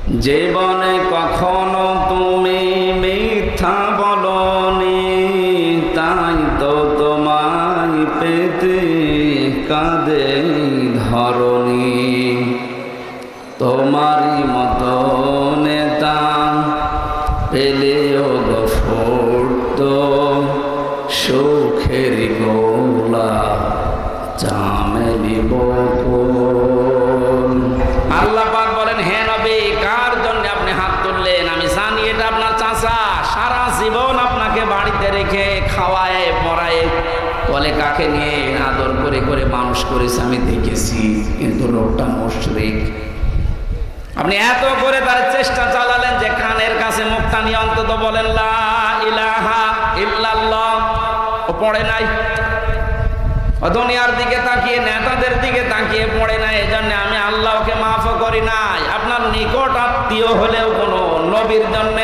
জীবনে কখনো তুমি মিথ্যা বলনি, তাই তো তোমায় পেতে কাঁদে ধরনি। তোমারই মতো নেতা পেলেও গফুরত সুখের গোলা চামেলি বকুল। আল্লাহ পাক বলেন, হে নবী, কার জন্য আপনি হাত তুললেন? আমি জানি এটা আপনার চাচা। সারা জীবন আপনাকে বাড়িতে রেখে খাওয়ায় পড়ায়, বলে কাকে নিয়ে আদর করে করে মানুষ করেছে আমি দেখেছি, কিন্তু লোকটা মুশরিক। আপনি এত করে তার চেষ্টা চালালেন যে কানের কাছে মুখটা নিয়ে অন্তত বলেন লা ইলাহা ইল্লাল্লাহ, ও পড়ে নাই। দুনিয়ার দিকে তাকিয়ে, নেতাদের দিকে তাকিয়ে পড়ে নাই। এজন্য আমি আল্লাহকে মাফও করি নাই। আপনার নিকট আত্মীয় হলেও কোনো নবীর জন্য,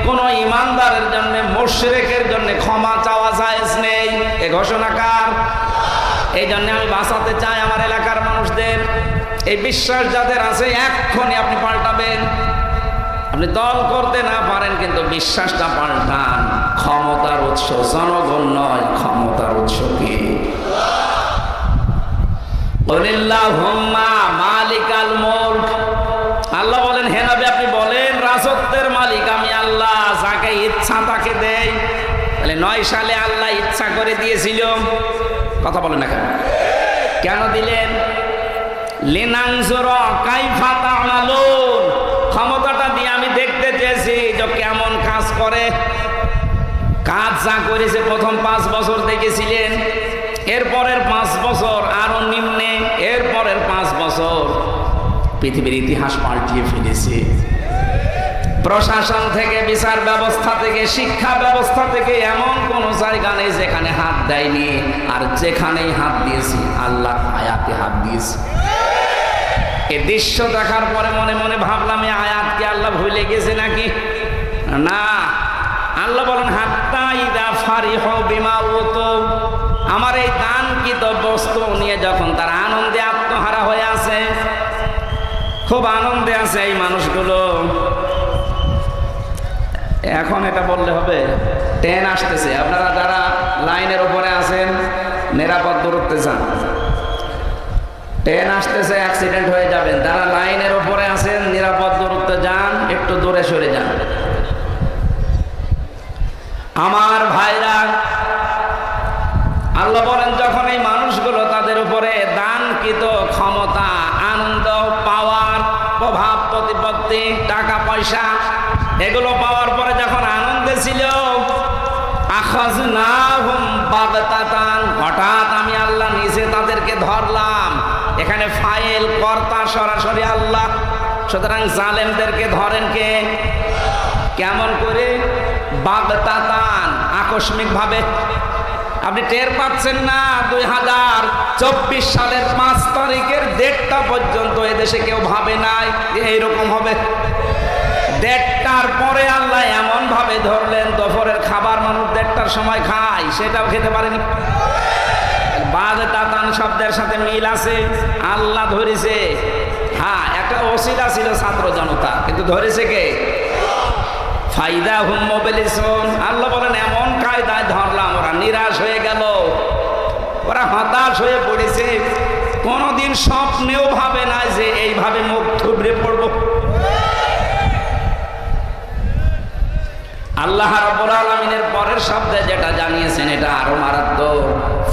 কোনো ইমানদারের জন্য, মুশরিকের জন্য ক্ষমা চাওয়া জায়েজ নেই। এ ঘোষণা কার? এই জন্য আমি বাঁচাতে চাই আমার এলাকার মানুষদের। এই বিশ্বাস যাদের আছে এক্ষুনি আপনি পাল্টাবেন। আপনি দল করতে না পারেন, কিন্তু বিশ্বাসটা পাল্টান। ক্ষমতার উৎস জনগণ নয়, ক্ষমতার উৎস কি? মালিকাল মুলক। আল্লাহ বলেন, হে নবী আপনি বলেন রাজত্বের মালিক আমি আল্লাহ, যাকে ইচ্ছা তাকে দেই। তাহলে 9 সালে আল্লাহ ইচ্ছা করে দিয়েছিল। কথা বলেন না কেন? কেন দিলেন? লিনানজুরা কাইফা তা'মালুন। ক্ষমতাটা দিয়ে আমি দেখতে চেয়েছি যে কেমন কাজ করে। কাজ যা করেছে প্রথম 5 বছর দেখেছিলেন, এরপরের 5 বছর আরো নিম্নে, এরপরের 5 বছর পৃথিবীর ইতিহাস পাল্টিয়ে ফেলেছে। প্রশাসন থেকে, বিচার ব্যবস্থা থেকে, শিক্ষা ব্যবস্থা থেকে এমন কোন জায়গা নেই যেখানে হাত দেয়নি। আর যেখানেই হাত দিয়েছি আল্লাহ আয়াতে হাত দিয়েছে। এই দৃশ্য দেখার পরে মনে মনে ভাবলাম, এই আয়াতকে আল্লাহ ভুলে গেছে নাকি? না, আল্লাহ বলেন হাত্তা ইদা ফারিহু বিমা উতু। আমার এই দানকৃত বস্তু নিয়ে যখন তারা আনন্দে আত্মহারা হয়ে আছে, খুব আনন্দে আছে এই মানুষগুলো। এখন এটা বললে হবে, ট্রেন আসতেছে, আপনারা যারা লাইনের উপরে আছেন নিরাপদ দূরত্বে যান। ট্রেন আসতেছে, অ্যাক্সিডেন্ট হয়ে যাবেন। যারা লাইনের উপরে আছেন নিরাপদ দূরত্বে যান, একটু দূরে সরে যান। আমার ভাইরা, আল্লাহ বলেন যখন এই মানুষগুলো তাদের উপরে দানকৃত ক্ষমতা, আনন্দ, পাওয়ার, প্রভাব প্রতিপত্তি, টাকা পয়সা এগুলো পাওয়ার পরে যখন আনন্দে ছিল, আখাযনাহুম বাগতাতান, হঠাৎ আমি আল্লাহ নিজে তাদেরকে ধরলাম। এখানে ফাইল, কর্তা সরাসরি আল্লাহ। সুতরাং জালেমদেরকে ধরেন কে? কেমন করে? বাগতাতান, আকস্মিক ভাবে। আপনি টের পাচ্ছেন না? 2024 সালের 5 তারিখের 1টা পর্যন্ত এদেশে কেউ ভাবে নাই যে এইরকম হবে। 1টার পরে আল্লাহ এমন ভাবে ধরলেন, দুপুরের খাবার মানুষ 1টার সময় খায়, সেটাও খেতে পারেনি। বাগতাতান শব্দের সাথে মিল আছে। আল্লাহ ধরেছে। হ্যাঁ, একটা ওসিলা ছিল ছাত্র জনতা, কিন্তু ধরেছে কে? ফাইদা হুম মোবিলিসুন। আল্লাহ বলেন এমন কায়দায় ধরলাম, ওরা নিরাশ হয়ে গেল, ওরা হতাশ হয়ে পড়েছে। কোনোদিন স্বপ্নেও ভাবে না যে এইভাবে মুখ থুবড়ে পড়ব। আল্লাহ রাব্বুল আলামিনের পরের শব্দে যেটা জানিয়েছেন এটা আরো মারাত্মক।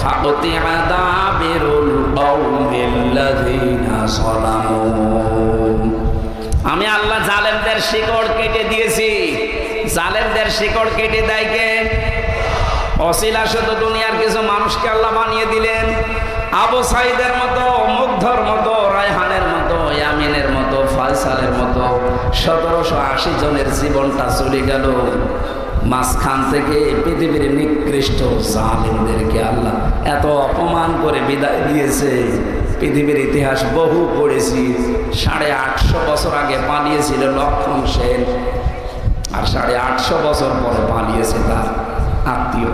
ফাকুতিআ দাবিরুল কওমিল্লাযিনা যালামু। আমি আল্লাহ জালেমদের শিকড় কেটে দিয়েছি। জালেমদের শিকড় কেটে দেয় কে? অসিলা শুধু দুনিয়ার কিছু মানুষকে আল্লাহ বানিয়ে দিলেন। আবু সাইদের মতো, মুগ্ধর মতো, রায়হানের মতো, ইয়ামিনের মতো, ফয়সালের মতো 1780 জনের জীবনটা চলে গেল। মাঝখান থেকে পৃথিবীর নিকৃষ্ট জালিমদেরকে আল্লাহ এত অপমান করে বিদায় দিয়েছে। পৃথিবীর ইতিহাস বহু পড়েছি। 850 বছর আগে পালিয়েছিল লক্ষণ সেন, আর 850 বছর পরে পালিয়েছে তার আত্মীয়।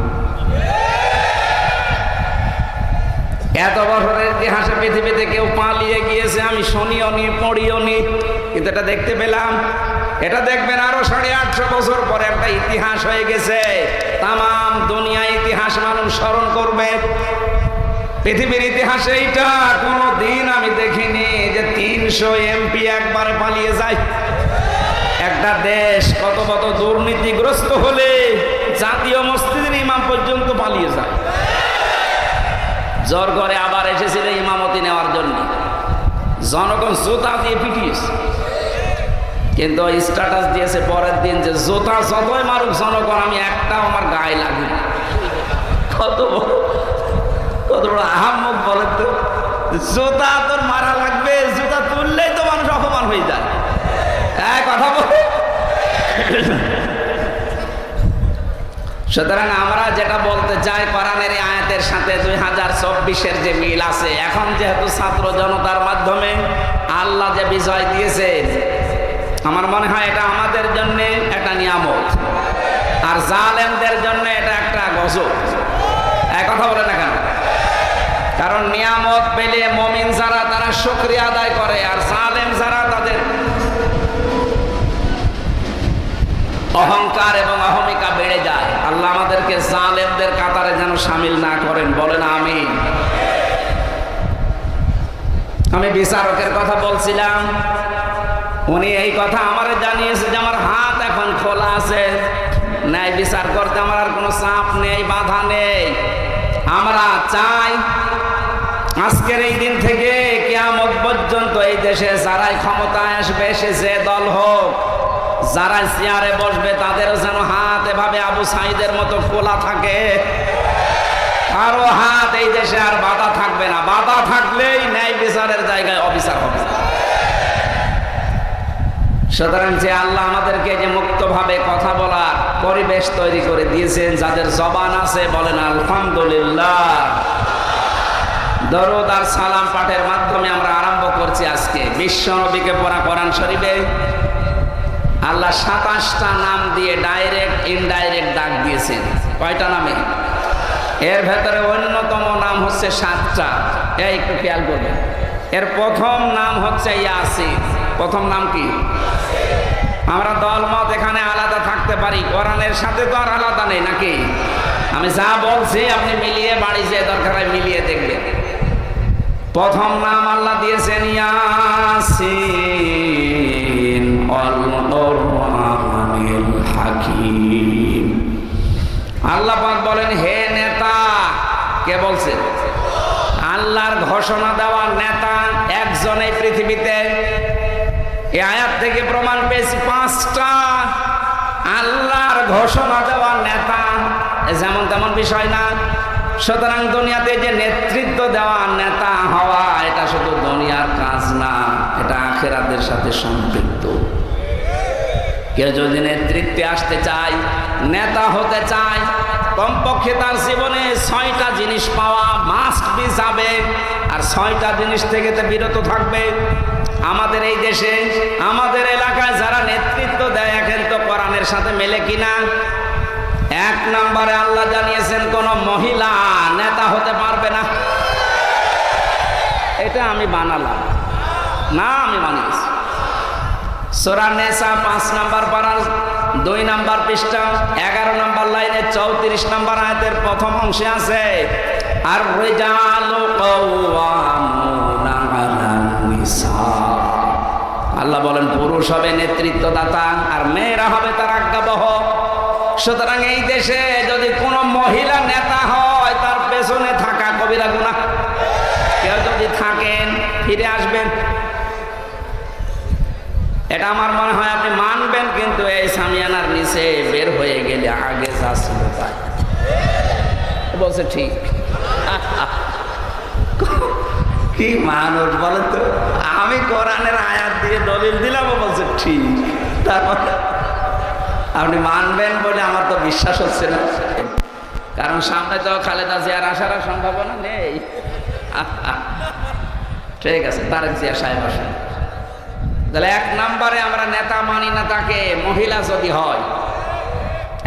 এত বছরের ইতিহাসে পৃথিবীতে কেউ পালিয়ে গিয়েছে আমি শুনিও নি, পড়িও নি, কিন্তু এটা দেখতে পেলাম। এটা দেখবেন আরো 850 বছর পরে একটা ইতিহাস হয়ে গেছে, তামাম দুনিয়া ইতিহাস মানুষ স্মরণ করবে। পৃথিবীর ইতিহাসে এইটা কোনো দিন আমি দেখিনি যে 300 এমপি একবারে পালিয়ে যায়। একটা দেশ কত কত দুর্নীতিগ্রস্ত হলে জাতীয় মসজিদের ইমাম পর্যন্ত পালিয়ে যায়। জোর করে আবার এসেছিল ইমামতি নেওয়ার জন্য, জনগণ জুতা দিয়ে পিটিয়েছে, কিন্তু স্ট্যাটাস দিয়েছে পরের দিন যে জুতা যতই মারুক জনগণ, আমি একটাও আমার গায়ে লাগবে। কত বড় আহাম্মক বলেন তো, জুতা তোর মারা লাগবে, জুতা তুললেই তো মানুষ অপমান হয়ে যায়। কথা বল। সুতরাং আমরা যেটা বলতে চাই, কোরআনের আয়াতের সাথে 2024-এর যে মিল আছে, এখন যেহেতু ছাত্র জনতার মাধ্যমে আল্লাহ যে বিজয় দিয়েছেন, আমার মনে হয় এটা আমাদের জন্য একটা নিয়ামত, আর জালেমদের জন্য এটা একটা গজব। কথা বলে না কেন? কারণ নিয়ামত পেলে মুমিন যারা তারা শুকরিয়া আদায় করে, আর জালেম যারা তাদের অহংকার এবং অহমিকা বেড়ে যায়। আল্লাহ আমাদেরকে জালেমদের কাতারে যেন শামিল না করেন, বলেন আমিন। আমি বিচারকের কথা বলছিলাম, উনি এই কথা আমারে জানিয়েছে যে আমার হাত এখন খোলা আছে, ন্যায় বিচার করতে আমার আর কোনো চাপ নেই, বাধা নেই। আমরা চাই আজকের এই দিন থেকে কিয়ামত পর্যন্ত এই দেশে যারাই ক্ষমতায় আসবে, সে যে দল হোক, যারা চেয়ারে বসবে, তাদেরও যেন হাত এভাবে আবু সাঈদের মতো খোলা থাকে। কারো হাত এই দেশে আর বাধা থাকবে না। বাধা থাকলেই ন্যায় বিচারের জায়গায় অবিচার হবে। সুতরাং যে আল্লাহ আমাদেরকে যে মুক্তভাবে কথা বলার পরিবেশ তৈরি করে দিয়েছেন, যাদের জবান আছে বলেন আলহামদুলিল্লাহ। দরুদ আর সালাম পাঠের মাধ্যমে আমরা আরম্ভ করছি আজকে বিশ্ব নবীকে পড়া কোরআন শরীফে। আল্লাহ 27টা নাম দিয়ে ডাইরেক্ট ইনডাইরেক্ট ডাক দিয়েছেন। কয়টা নামে? এর ভেতরে অন্যতম নাম হচ্ছে 7টা। একটু খেয়াল করবেন। এর প্রথম নাম হচ্ছে ইয়াসিন। প্রথম নাম কি? আমরা দলমত এখানে আলাদা থাকতে পারি, কোরআনের সাথে তো আর আলাদা নেই নাকি? আমি যা বলছি আপনি মিলিয়ে বাড়ি যেয়ে দরকার হয় মিলিয়ে দেখবেন। প্রথম নাম আল্লাহ দিয়েছেন ইয়াসিন ওয়াল কুরআনিল হাকীম। আল্লাহ পাক বলেন, হে নেতা। কে বলছেন? আল্লাহর ঘোষণা দেওয়া নেতা একজন এই পৃথিবীতে। এই আয়াত থেকে প্রমাণ পেয়েছি 5টা আল্লাহর ঘোষণা দেওয়া নেতা, যেমন তেমন বিষয় না। সুতরাং দুনিয়াতে যে নেতৃত্ব দেওয়া, নেতা হওয়া, এটা শুধু দুনিয়ার কাজ না, এটা আখিরাতের সাথে সম্পৃক্ত। কেউ যদি নেতৃত্বে আসতে চায়, নেতা হতে চায়, কমপক্ষে তার জীবনে 6টা জিনিস পাওয়া মাস্ট বি যাবে, আর 6টা জিনিস থেকে তো বিরত থাকবে। আমাদের এই দেশে, আমাদের এলাকায় যারা নেতৃত্ব দেয়, এখন তো কোরআনের সাথে মেলে কিনা? 1 নম্বরে আল্লাহ জানিয়েছেন কোন মহিলা নেতা হতে পারবে না। এটা আমি বানালাম না, আমি বানিয়েছি। সূরা নিসা 5 নম্বর পারার 2 নম্বর পৃষ্ঠা 11 নম্বর লাইনে 34 নম্বর আয়াতের প্রথম অংশে আছে, আর রিজালু কাওয়ামুনা আলান নিসা। আল্লাহ বলেন পুরুষ হবে নেতৃত্বদাতা, আর মেয়েরা হবে তার আজ্ঞাবহ। সুতরাং এই দেশে যদি কোনো মহিলা নেতা হয়, তার পেছনে থাকা কবিরা গুনাহ। কেউ যদি থাকেন ফিরে আসবেন, এটা আমার মনে হয় আপনি মানবেন। কিন্তু এই সামিয়ানার নিচে বের হয়ে গেলে আগে যা ছিল তাই বলছে ঠিক। কি মানুষ বলেন তো? আমি কোরআনের আয়াত দিয়ে দলিল দিলাম, বলছে ঠিক। তারপর আপনি মানবেন বলে আমার তো বিশ্বাস হচ্ছে না, কারণ সামনে তো খালেদা জিয়ার আসার সম্ভাবনা নেই। ঠিক আছে, তারেক জিয়া সাহেব আসেন। তাহলে 1 নম্বরে আমরা নেতা মানি না তাকে, মহিলা যদি হয়।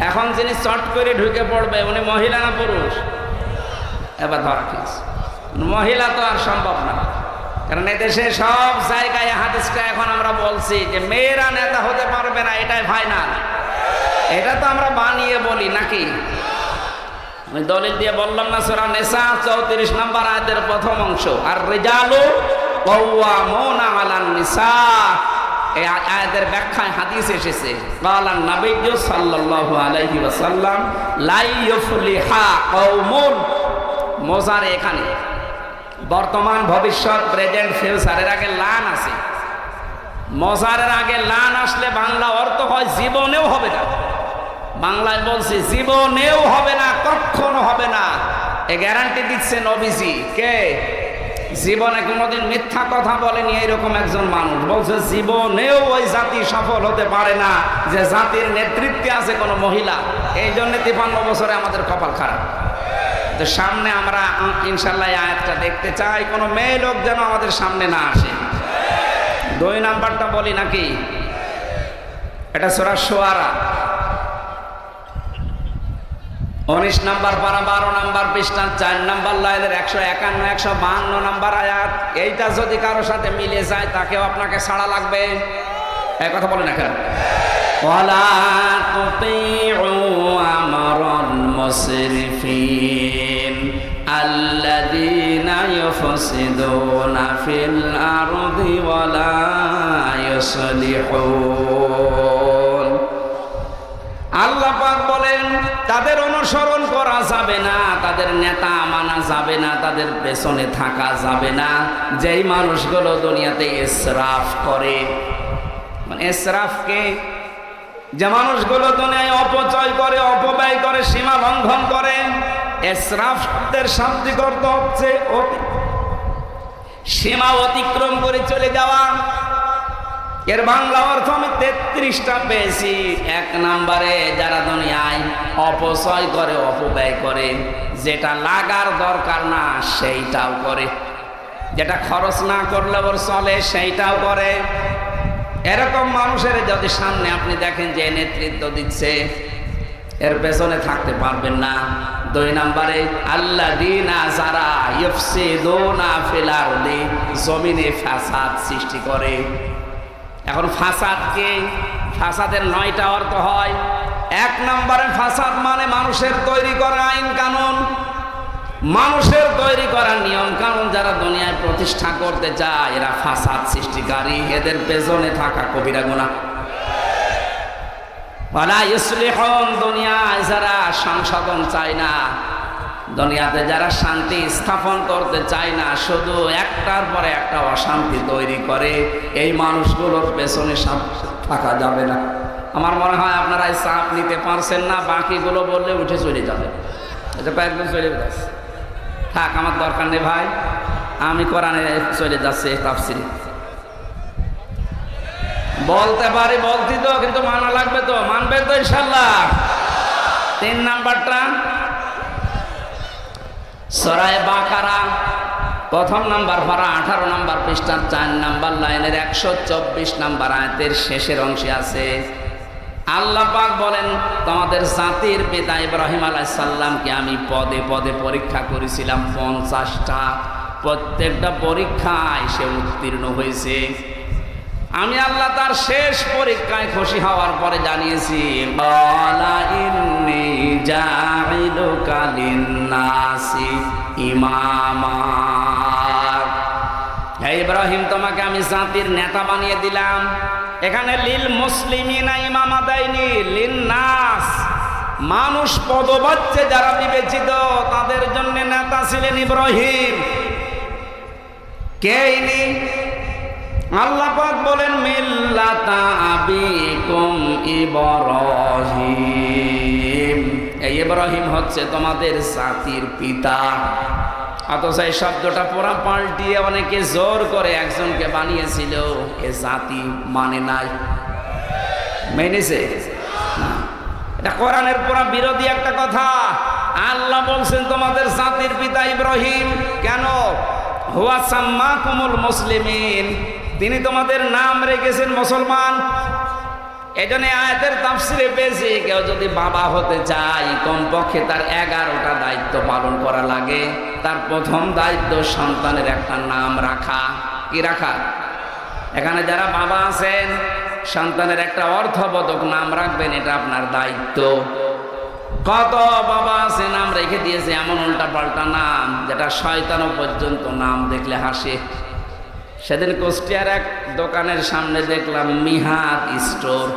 এখন যিনি চট করে ঢুকে পড়বে, উনি মহিলা না পুরুষ? এবার ধরা ঠিক মহিলা তো আর সম্ভব না, কারণ এদেশে সব জায়গায় হাদিসটা এখন আমরা বলছি যে মেয়েরা নেতা হতে পারবে না, এটাই ফাইনাল। এটা তো আমরা বানিয়ে বলি নাকি? আমি দলিল দিয়ে বললাম না, সূরা নিসা 34 নম্বর আয়াতের প্রথম অংশ, আর রিজালু কাওয়ামুনা আলান নিসা। এই আয়াতের ব্যাখ্যায় হাদিস এসেছে, ক্বালান নবী সাল্লাল্লাহু আলাইহি ওয়াসাল্লাম লা ইউফলিহা কওমুন। মোজারে এখানে বর্তমান, ভবিষ্যৎ, প্রেজেন্ট, ফিউচারের আগে লান আছে। মোজারের আগে লান আসলে বাংলা অর্থ হয় জীবনেও হবে না। বাংলায় বলছি জীবনেও হবে না, কখনো হবে না। এ গ্যারান্টি দিচ্ছে নবীজি। কে? জীবনে কোনোদিন মিথ্যা কথা বলেনি এরকম একজন মানুষ বলছে জীবনেও ওই জাতি সফল হতে পারে না যে জাতির নেতৃত্বে আছে কোনো মহিলা। এই জন্য 53 বছরে আমাদের কপাল খারাপ। তো সামনে আমরা ইনশাল্লাহ আয়াতটা দেখতে চাই, কোনো মেয়ে লোক যেন আমাদের সামনে না আসে। 2 নাম্বারটা বলি নাকি? এটা সূরা শুআরা 19 নাম্বার পারা 12 নাম্বার পৃষ্ঠা 4 নাম্বার লাইনের 151 152 নাম্বার আয়াত। এইটা যদি কারো সাথে মিলে যায় তাকেও আপনাকে ছাড়া লাগবে। এই কথা বলে না কেন? ওয়ালা তুতিউ আমরাল মুসরিফিন আল্লাযীনা ইউফসিদুনা ফিল আরদি ওয়ালা ইউসলিহুন। আল্লাহ পাক বলেন তাদের অনুসরণ করা যাবে না, তাদের নেতা মানা যাবে না, তাদের পেছনে থাকা যাবে না যেই মানুষগুলো দুনিয়াতে ইসরাফ করে। মানে ইসরাফকে, যে মানুষগুলো দুনিয়ায় অপচয় করে, অপব্যয় করে, সীমা লঙ্ঘন করে। ইসরাফদের শাব্দিক অর্থ হচ্ছে সীমা অতিক্রম করে চলে যাওয়া। এর বাংলা অর্থ আমি 33টা পেয়েছি। 1 নম্বরে যারা দুনিয়ায় অপচয় করে, অপব্যয় করে, যেটা লাগার দরকার না সেইটাও করে, যেটা খরচ না করলে ওর চলে সেইটাও করে। এরকম মানুষের যদি সামনে আপনি দেখেন যে নেতৃত্ব দিচ্ছে, এর পেছনে থাকতে পারবেন না। 2 নম্বরে আল্লাযীনা যারা ইউফসিদুনা ফিল আরদি, জমিনে ফাসাদ সৃষ্টি করে। এখন ফাসাদকে, ফাসাদের 9টা অর্থ হয়। 1 নম্বরে ফাসাদ মানে মানুষের তৈরি করা আইন কানুন, মানুষের তৈরি করা নিয়ম কানুন যারা দুনিয়ায় প্রতিষ্ঠা করতে চায় এরা ফাসাদ সৃষ্টিকারী। এদের পেছনে থাকা কবিরা গুনাহ। ওয়ালা ইউসলিহুন, দুনিয়ায় যারা সংশোধন চায় না, দুনিয়াতে যারা শান্তি স্থাপন করতে চায় না, শুধু একটার পরে একটা অশান্তি তৈরি করে, এই মানুষগুলোর পেছনে থাকা যাবে না। আমার মনে হয় আপনারা এই চাপ নিতে পারছেন না, বাকিগুলো বললে উঠে চলে যাবে। এটা কয়েকজন চলে যাচ্ছে, থাক আমার দরকার নেই ভাই, আমি কোরআনে চলে যাচ্ছি তাফসীরে। বলতে পারি, বলতি তো, কিন্তু মানা লাগবে তো, মানবে তো ইনশাল্লাহ। 3 নাম্বারটা সূরা বাকারা 1 নাম্বার পারা 18 নাম্বার পৃষ্ঠা 4 নাম্বার লাইনের 124 নাম্বার আয়াতের শেষের অংশে আছে। আল্লাহ পাক বলেন তোমাদের জাতির পিতা ইব্রাহিম আলাইহিস সালামকে আমি পদে পদে পরীক্ষা করেছিলাম 50টা। প্রত্যেকটা পরীক্ষায় সে উত্তীর্ণ হয়েছে। আমি আল্লাহ তার শেষ পরীক্ষায় খুশি হওয়ার পরে জানিয়েছি, ক্বালা ইন্নী জাইলুকা লিন-নাসি ইমামা। হে ইব্রাহিম, তোমাকে আমি জাতির নেতা বানিয়ে দিলাম। এখানে লিল মুসলিমিনা ইমামা দেয়নি, লিন-নাস। মানুষ পদবাচ্যে যারা বিবেচিত তাদের জন্য নেতা ছিলেন ইব্রাহিম। কে ইনি? আল্লাহ পাক বলেন মিল্লাতা আবিকুম ইব্রাহিম। এই ইব্রাহিম হচ্ছে তোমাদের জাতির পিতা। অথচ এই শব্দটা পুরা পাল্টিয়ে অনেকে জোর করে একজনকে বানিয়েছিল, এ জাতি মানে নাই, মেনেছে না। এটা কোরআনের পুরা বিরোধী একটা কথা। আল্লাহ বলছেন তোমাদের জাতির পিতা ইব্রাহিম। কেন? হুয়া সাম্মাকুমুল মুসলিমিন, তিনি তোমাদের নাম রেখেছেন মুসলমান। এই জন্য আয়াতের তাফসিরে পেয়েছি কেউ যদি বাবা হতে চায় কমপক্ষে তার 11টা দায়িত্ব পালন করা লাগে। তার প্রথম দায়িত্ব সন্তানের একটা নাম রাখা। কি রাখা? এখানে যারা বাবা আছেন সন্তানের একটা অর্থবোধক নাম রাখবেন, এটা আপনার দায়িত্ব। কত বাবা আছে নাম রেখে দিয়েছে এমন উল্টা পাল্টা নাম যেটা শয়তানও পর্যন্ত নাম দেখলে হাসে। সেদিন কুষ্টিয়ার এক দোকানের সামনে দেখলাম মিহাদ স্টোর।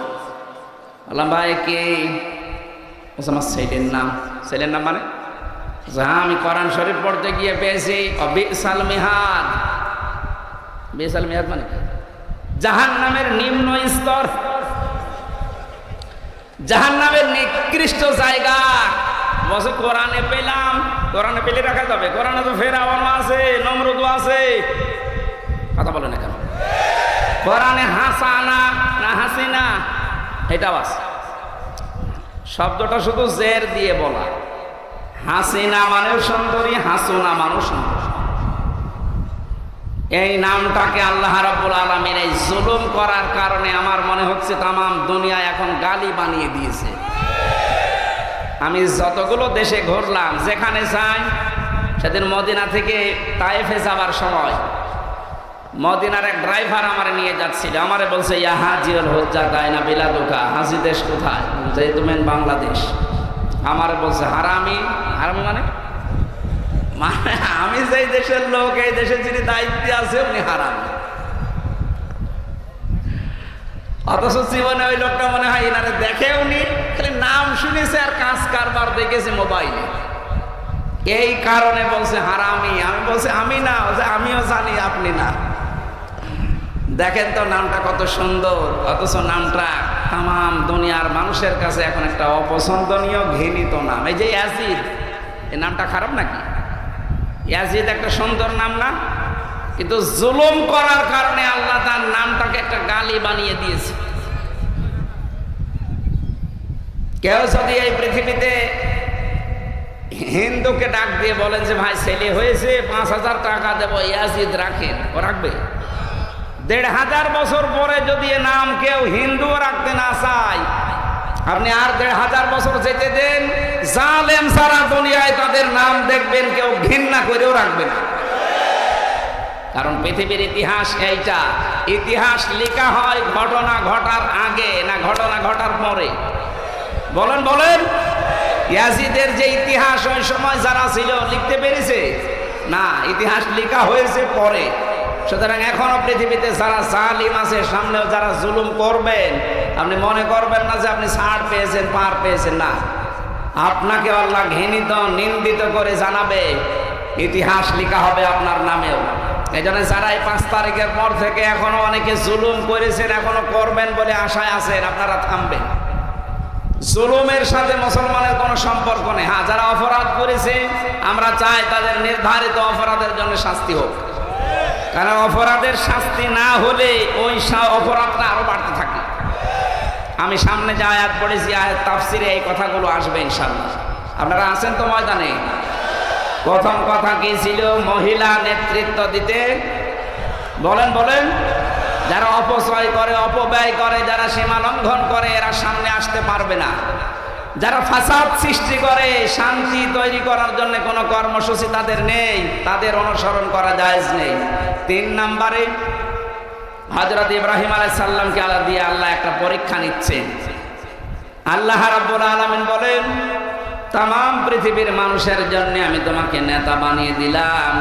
বললাম ভাই কে? আমার ছেলের নাম। ছেলের নাম মানে? হ্যাঁ, আমি কোরআন শরীফ পড়তে গিয়ে পেয়েছি বিসাল মিহাদ। বিসাল মিহাদ মানে জাহান্নামের নিম্ন স্তর, জাহান্নামের নিকৃষ্ট জায়গা। বসে কোরআনে পেলাম। কোরআনে পেলে রাখা যাবে? কোরআনে তো ফেরাউন আছে, নমরুদ আছে। কথা বলে না কেন? কোরআনে হাসানা না হাসিনা এটাও আছে। শব্দটা শুধু জের দিয়ে বলা। হাসিনা মানে সুন্দরী, হাসুনা মানুষ সুন্দর। এই নামটাকে আল্লাহ রাব্বুল আলামিন এই জুলুম করার কারণে আমার মনে হচ্ছে তামাম দুনিয়া এখন গালি বানিয়ে দিয়েছে। আমি যতগুলো দেশে ঘুরলাম, যেখানে যাই, সেদিন মদিনা থেকে তায়েফে যাবার সময় মদিনার এক ড্রাইভার আমার নিয়ে যাচ্ছিল। আমারে বলছে ইয়া হাজিউল হুজ্জা গায়না বিলাদুকা, হাজি দেশ কোথায়? যে তুমি বাংলাদেশ। আমারে বলছে হারামি। হারামি মানে মানে আমি যেই দেশের লোক, এই দেশের যিনি দায়িত্বে আছে উনি হারামি। অথচ জীবনে ওই লোকটা মনে হয় এনারে দেখে উনি খালি নাম শুনেছে আর কাজ কারবার দেখেছে মোবাইলে, এই কারণে বলছে হারামি। আমি বলছি আমি না, আমিও জানি আপনি না। দেখেন তো নামটা কত সুন্দর, অথচ নামটা তাম দুনিয়ার মানুষের কাছে এখন একটা অপছন্দনীয় ঘৃণিত নাম। এই যে ইয়াজিদ, এই নামটা খারাপ নাকি? ইয়াজিদ একটা সুন্দর নাম না? কিন্তু জুলুম করার কারণে আল্লাহ তার নামটাকে একটা গালি বানিয়ে দিয়েছে। কেউ যদি এই পৃথিবীতে হিন্দুকে ডাক দিয়ে বলেন যে ভাই ছেলে হয়েছে 5,000 টাকা দেবো, ইয়াজিদ রাখেন, ও রাখবে? 1,500 বছর পরে যদি এ নাম কেউ হিন্দুও রাখতে না চায়, আপনি আর 1,500 বছর যেতে দেন, জালেম সারা দুনিয়ায় তাদের নাম দেখবেন কেউ ঘৃণা করেও রাখবে না। কারণ পৃথিবীর ইতিহাস এইটা, ইতিহাস লেখা হয় ঘটনা ঘটার আগে না ঘটনা ঘটার পরে? বলেন বলেন। ইয়াজিদের যে ইতিহাস ওই সময় যারা ছিল লিখতে পেরেছে না, ইতিহাস লেখা হয়েছে পরে। সুতরাং এখনো পৃথিবীতে যারা জালিম আছে, সামনেও যারা জুলুম করবেন, আপনি মনে করবেন না যে আপনি ছাড় পেয়েছেন, পার পেয়েছেন। না, আপনাকে আল্লাহ ঘৃণিত নিন্দিত করে জানাবে, ইতিহাস লেখা হবে আপনার নামেও। এই জন্য যারা এই 5 তারিখের পর থেকে এখনো অনেকে জুলুম করেছেন, এখনো করবেন বলে আশায় আছেন, আপনারা থামবেন। জুলুমের সাথে মুসলমানের কোনো সম্পর্ক নেই। হ্যাঁ, যারা অপরাধ করেছে আমরা চাই তাদের নির্ধারিত অপরাধের জন্য শাস্তি হোক, কারণ অপরাধের শাস্তি না হলে ওই অপরাধটা আরো বাড়তে থাকে। আমি সামনে যে আয়াত পড়েছি, আয়াত তাফসিরে এই কথাগুলো আসবে ইনশাআল্লাহ। আপনারা আছেন তো ময়দানে? প্রথম কথা কি ছিল? মহিলা নেতৃত্ব দিতে। বলেন বলেন। যারা অপচয় করে, অপব্যয় করে, যারা সীমা লঙ্ঘন করে, এরা সামনে আসতে পারবে না। যারা ফাসাদ সৃষ্টি করে, শান্তি তৈরি করার জন্য কোনো কর্মসূচি তাদের নেই, তাদের অনুসরণ করা জায়েজ নেই। 3 নম্বরে হযরত ইব্রাহিম আলাইহিস সালামকে আল্লাহ দিয়ে আল্লাহ একটা পরীক্ষা নিচ্ছেন। আল্লাহ রাব্বুল আলামিন বলেন, তামাম পৃথিবীর মানুষের জন্য আমি তোমাকে নেতা বানিয়ে দিলাম।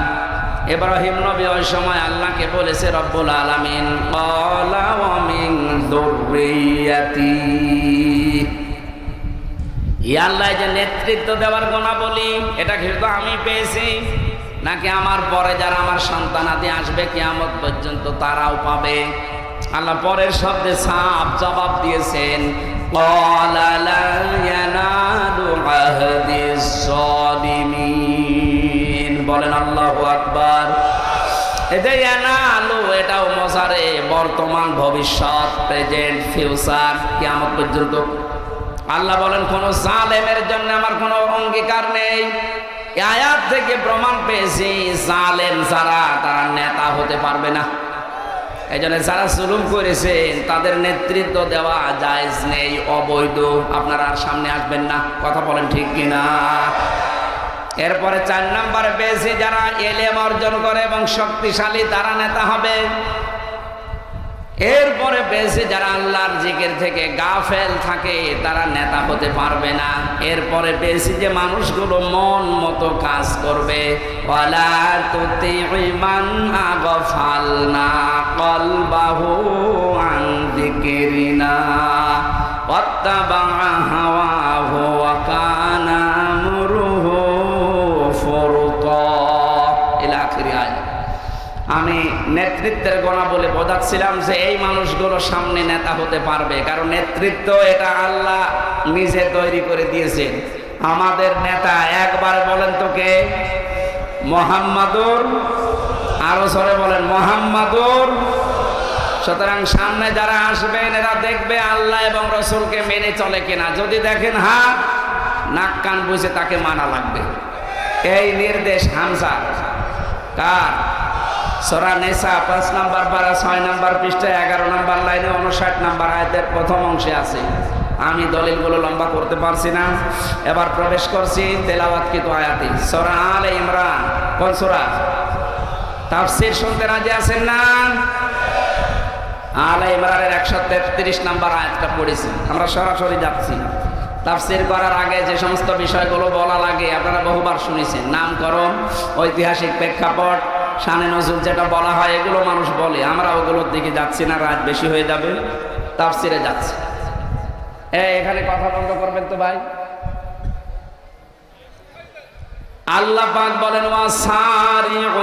ইব্রাহিম নবী ওই সময় আল্লাহকে বলেছে, রব্বুল আলামিন ক্বালা ওয়া মিন যুররিয়াতি। ইয়া আল্লাহ, যে নেতৃত্ব দেওয়ার গুণাবলী, এটা কিন্তু আমি পেয়েছি নাকি আমার পরে যারা আমার সন্তানাদি আসবে কিয়ামত পর্যন্ত তারাও পাবে? আল্লাহ পরের শব্দে সাফ জবাব দিয়েছেন, ক্বালা লা ইয়ানালু আহদিস সালিমিন। বলেন আল্লাহু আকবার। এটা ইয়ানালু, এটাও মজারে, বর্তমান, ভবিষ্যৎ, প্রেজেন্ট, ফিউচার, কিয়ামত পর্যন্ত। আল্লাহ বলেন কোন জালেমের জন্য আমার কোনো অঙ্গীকার নেই। এই আয়াত থেকে প্রমাণ পেয়েছি জালেম যারা, তারা নেতা হতে পারবে না। এই জন্য যারা জুলুম করেছেন তাদের নেতৃত্ব দেওয়া জায়েজ নেই, অবৈধ। আপনারা আর সামনে আসবেন না, কথা বলেন ঠিক কিনা? এরপরে 4 নম্বরে বেশি যারা এলেম অর্জন করে এবং শক্তিশালী তারা নেতা হবে। এরপরে বেশি যারা আল্লাহর জিকির থেকে গাফেল থাকে তারা নেতা হতে পারবে না। এরপরে বেশি যে মানুষগুলো মন মতো কাজ করবে, ওয়ালা তুতিউ মান আগফালনা কলবাহু আন যিকরিনা ওয়াত্তাবা হাওয়াহু ওয়া কানা আমরুহু ফুরতা ইলা আখির আয়াত। আমি নেতৃত্বের গণা বলে বোঝাচ্ছিলাম যে এই মানুষগুলো সামনে নেতা হতে পারবে, কারণ নেতৃত্ব এটা আল্লাহ নিজে তৈরি করে দিয়েছেন। আমাদের নেতা একবার বলেন তো কে? মুহাম্মাদুর, আরো জোরে বলেন মুহাম্মাদুর। সুতরাং সামনে যারা আসবেন এরা দেখবে আল্লাহ এবং রসুলকে মেনে চলে কিনা। যদি দেখেন হ্যাঁ, নাক কান বুঝে তাকে মানা লাগবে। এই নির্দেশ হামজা কার? সূরা নিসা 5 নম্বর পারা 6 নম্বর পৃষ্ঠা 11 নম্বর লাইনে 59 নম্বর আয়াতের প্রথম অংশে আছে। আমি দলিলগুলো লম্বা করতে পারছি না, এবার প্রবেশ করছি তেলাওয়াতকৃত আয়াতে। সূরা আলে ইমরান। কোন সূরা? তাফসীর শুনতে রাজি আছেন না? আলে ইমরানের 133 নম্বর আয়াতটা পড়েছি। আমরা সরাসরি যাচ্ছি। তাফসীর করার আগে যে সমস্ত বিষয়গুলো বলা লাগে আপনারা বহুবার শুনেছেন। নামকরণ, ঐতিহাসিক প্রেক্ষাপট, শানে নজরুল যেটা বলা হয় এগুলো মানুষ বলে, আমরা ওগুলোর দিকে যাচ্ছি না, রাত বেশি হয়ে যাবে, তাফসীরে যাচ্ছি। এখানে কথা বন্ধ করবেন তো ভাই। আল্লাহ পাক বলেন ওয়াসারিউ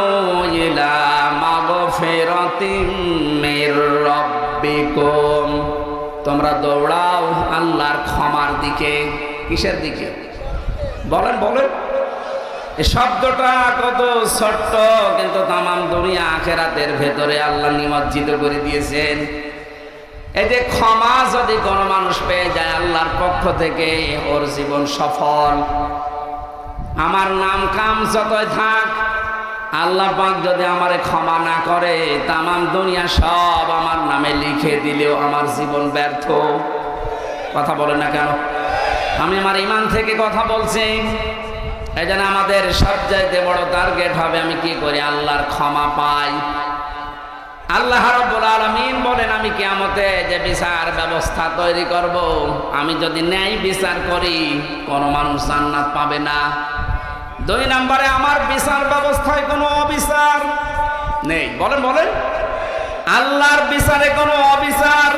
ইলা মাগফিরাতিম মির রাব্বিকুম, তোমরা দৌড়াও আল্লাহর ক্ষমার দিকে। কিসের দিকে? বলেন বলেন। এই শব্দটা কত ছোট্ট, কিন্তু তামাম দুনিয়া আখিরাতের ভেতরে আল্লাহ নিমজ্জিত করে দিয়েছেন। এই যে ক্ষমা যদি কোনো মানুষ পেয়ে যায় আল্লাহর পক্ষ থেকে, ওর জীবন সফল। আমার নাম কাম যতই থাক, আল্লাহ পাক যদি আমারে ক্ষমা না করে, তামাম দুনিয়া সব আমার নামে লিখে দিলেও আমার জীবন ব্যর্থ। কথা বলে না কেন? আমি আমার ঈমান থেকে কথা বলছি। এই জন্য আমাদের সবচাইতে বড় টার্গেট হবে আমি কি করি আল্লাহর ক্ষমা পাই। আল্লাহ রাব্বুল আলামিন বলেন আমি কিয়ামতে যে বিচার ব্যবস্থা তৈরি করব, আমি যদি ন্যায় বিচার করি কোনো মানুষ জান্নাত পাবে না। 2 নম্বরে আমার বিচার ব্যবস্থায় কোনো অবিচার নেই। বলেন বলেন। আল্লাহর বিচারে কোনো অবিচার,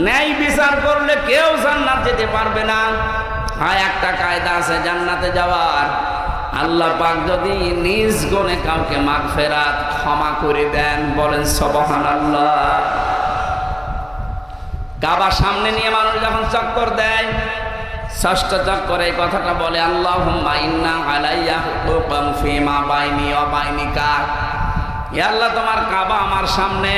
ন্যায় বিচার করলে কেউ জান্নাত যেতে পারবে না। হ্যাঁ, একটা কায়দা আছে জান্নাতে যাওয়ার, আল্লাহ পাক যদি নিজ গুণে কাউকে মাগফিরাত ক্ষমা করে দেন। বলেন সুবহানাল্লাহ। কাবা সামনে নিয়ে মানুষ যখন চক্কর দেয়, 6ষ্ঠ চক্করে এই কথাটা বলে আল্লাহুম্মা ইন্না আলাইয়া হুকুকাম ফিমা বাইনি ওয়া বাইনিকা। হে আল্লাহ, তোমার কাবা আমার সামনে,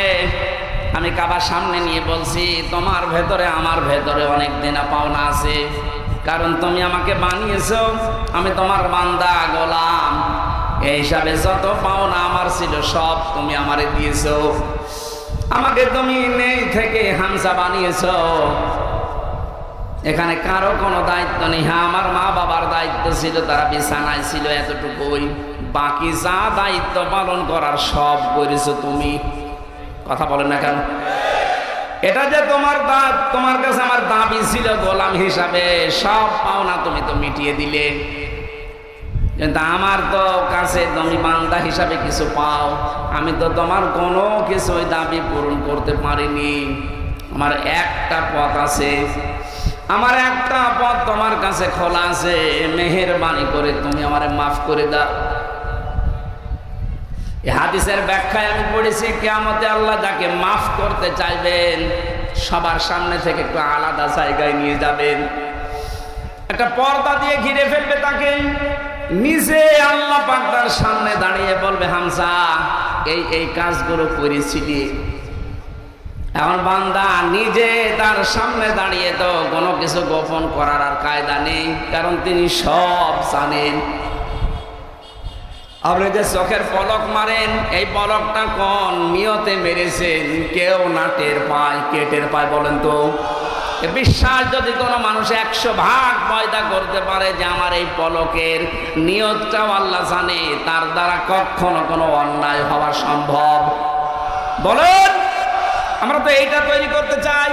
আমি কাবা সামনে নিয়ে বলছি তোমার ভেতরে আমার ভেতরে অনেক দিনা পাওনা আছে, কারণ তুমি আমাকে বানিয়েছো, আমি তোমার বান্দা গোলাম। এই হিসাবে যত পাওনা আমার ছিল সব তুমি আমারে দিয়েছো। আমাকে তুমি নেই থেকে হামজা বানিয়েছো। এখানে কারো কোনো দায়িত্ব নেই। হ্যাঁ, আমার মা বাবার দায়িত্ব ছিল, তারা বিছানায় ছিল, এতটুকুই। বাকি যা দায়িত্ব পালন করার সব করেছো তুমি। কথা বলেন না কেন? এটা যে তোমার কাছে আমার দাবি ছিল গোলাম হিসাবে, সব পাওনা তুমি তো মিটিয়ে দিলে, কিন্তু আমার তো কাছে তুমি বান্দা হিসাবে কিছু পাও। আমি তো তোমার কোনো কিছু ওই দাবি পূরণ করতে পারিনি। আমার একটা পথ আছে, আমার একটা পথ তোমার কাছে খোলা আছে, মেহেরবানি করে তুমি আমারে মাফ করে দাও। এই হাদিসের ব্যাখ্যায় আমি পড়েছি কিয়ামতে আল্লাহ যাকে মাফ করতে চাইবেন সবার সামনে থেকে একটু আলাদা জায়গায় নিয়ে যাবেন, একটা পর্দা দিয়ে ঘিরে ফেলবে তাকে। নিজে আল্লাহ পাক তার সামনে দাঁড়িয়ে বলবে হামজা এই কাজগুলো করেছিলি। এখন বান্দা নিজে তার সামনে দাঁড়িয়ে তো কোনো কিছু গোপন করার আর কায়দা নেই, কারণ তিনি সব জানেন। আপনি যে চোখের পলক মারেন, এই পলকটা কোন নিয়তে মেরেছেন কেউ না টের পায়। কে টের পায় বলেন তো? বিশ্বাস যদি কোনো মানুষ 100 ভাগ পয়দা করতে পারে যে আমার এই পলকের নিয়তটাও আল্লাহ জানে, তার দ্বারা কখনো কোনো অন্যায় হওয়া সম্ভব? বলেন। আমরা তো এইটা তৈরি করতে চাই।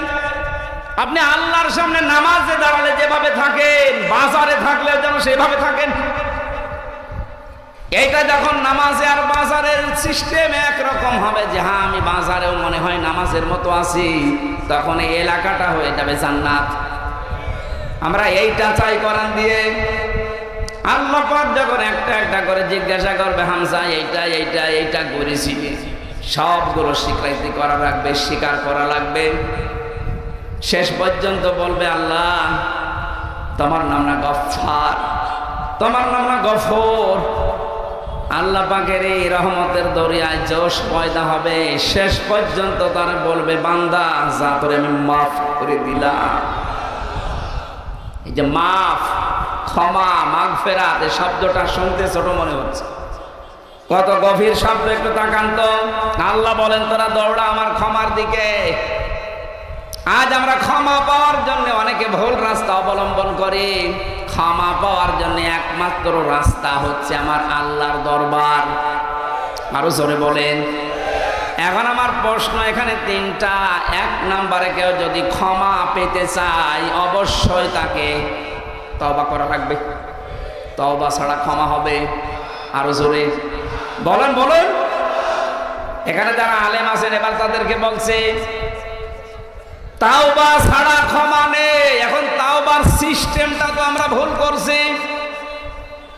আপনি আল্লাহর সামনে নামাজে দাঁড়ালে যেভাবে থাকেন, বাজারে থাকলে যেন সেভাবে থাকেন। এইটা যখন নামাজে আর বাজারের সিস্টেম একরকম হবে, যে হ্যাঁ আমি বাজারেও মনে হয় নামাজের মতো আছি, তখন এই এলাকাটা হয়ে যাবে জান্নাত। আমরা এইটা চাই কোরআন দিয়ে। আল্লাহ পাক যখন একটা একটা করে জিজ্ঞাসা করবে, হামজা এইটা এইটা এইটা করেছি, সবগুলো স্বীকৃতি করা লাগবে, স্বীকার করা লাগবে। শেষ পর্যন্ত বলবে, আল্লাহ তোমার নাম না গফফার, তোমার নাম না গফুর। আল্লাহ পাকের এই রহমতের দরিয়ায় জোশ পয়দা হবে। শেষ পর্যন্ত তারা বলবে, বান্দা যা তোরে আমি মাফ করে দিলাম। এই যে মাফ, ক্ষমা, মাগফিরাত, এই শব্দটা শুনতে ছোট মনে হচ্ছে, কত গভীর শব্দ একটু তাকান তো। আল্লাহ বলেন, তোরা দৌড়া আমার ক্ষমার দিকে। আজ আমরা ক্ষমা পাওয়ার জন্য অনেকে ভুল রাস্তা অবলম্বন করি। ক্ষমা পাওয়ার জন্য একমাত্র রাস্তা হচ্ছে আমার আল্লাহর দরবার। আরো জোরে বলেন। এখন আমার প্রশ্ন এখানে তিনটা। এক নম্বরে, কেউ যদি ক্ষমা পেতে চায় অবশ্যই তাকে তওবা করা লাগবে। তওবা ছাড়া ক্ষমা হবে? আরো জোরে বলেন, বলেন। এখানে যারা আলেম আছেন এবার তাদেরকে বলছে, তাওবা ছাড়া ক্ষমা নেই। এখন তাওবার সিস্টেমটা তো আমরা ভুল করছি।